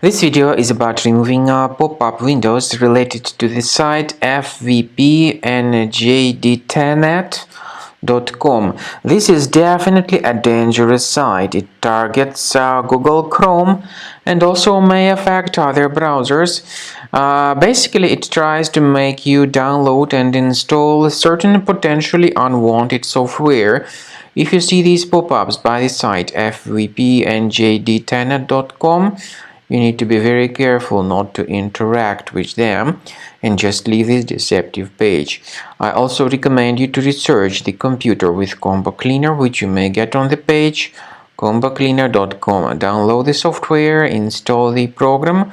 This video is about removing pop-up windows related to the site fvpnjdtenet.com. This is definitely a dangerous site. It targets Google Chrome and also may affect other browsers. Basically, it tries to make you download and install certain potentially unwanted software. If you see these pop-ups by the site fvpnjdtenet.com, you need to be very careful not to interact with them and just leave this deceptive page. I also recommend you to research the computer with Combo Cleaner, which you may get on the page combocleaner.com. Download the software, install the program,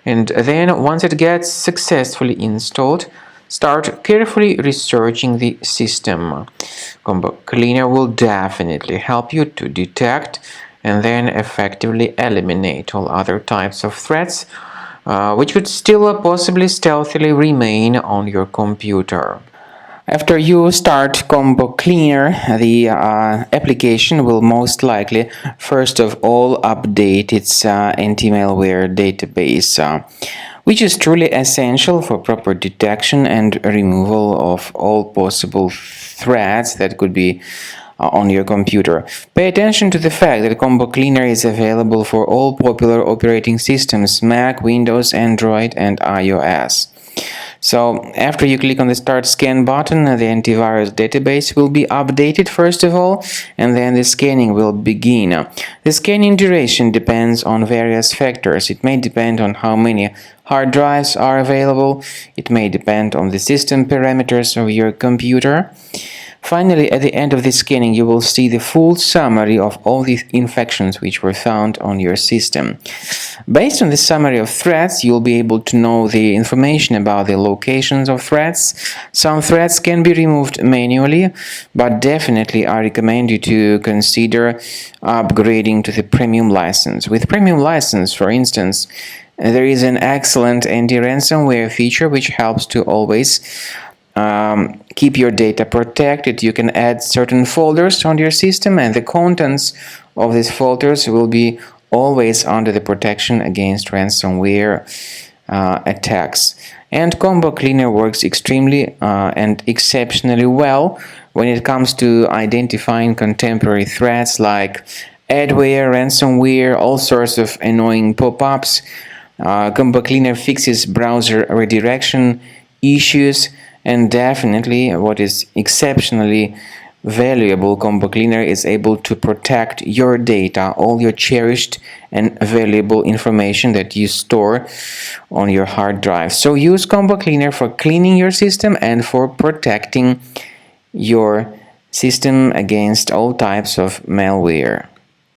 and then once it gets successfully installed, start carefully researching the system. Combo Cleaner will definitely help you to detect and then effectively eliminate all other types of threats which could still possibly stealthily remain on your computer. After you start Combo Cleaner, the application will most likely first of all update its anti-malware database, which is truly essential for proper detection and removal of all possible threats that could be on your computer. Pay attention to the fact that Combo Cleaner is available for all popular operating systems: Mac, Windows, Android, and iOS. So after you click on the Start Scan button, the antivirus database will be updated first of all, and then the scanning will begin. The scanning duration depends on various factors. It may depend on how many hard drives are available. It may depend on the system parameters of your computer. Finally, at the end of the scanning, you will see the full summary of all the infections which were found on your system. Based on the summary of threats, you'll be able to know the information about the locations of threats. Some threats can be removed manually, but definitely I recommend you to consider upgrading to the premium license. With premium license, for instance, there is an excellent anti-ransomware feature which helps to always keep your data protected. You can add certain folders on your system, and the contents of these folders will be always under the protection against ransomware attacks. And Combo Cleaner works extremely and exceptionally well when it comes to identifying contemporary threats like adware, ransomware, all sorts of annoying pop-ups. Combo Cleaner fixes browser redirection issues. And definitely, what is exceptionally valuable, Combo Cleaner is able to protect your data, all your cherished and valuable information that you store on your hard drive. So use Combo Cleaner for cleaning your system and for protecting your system against all types of malware.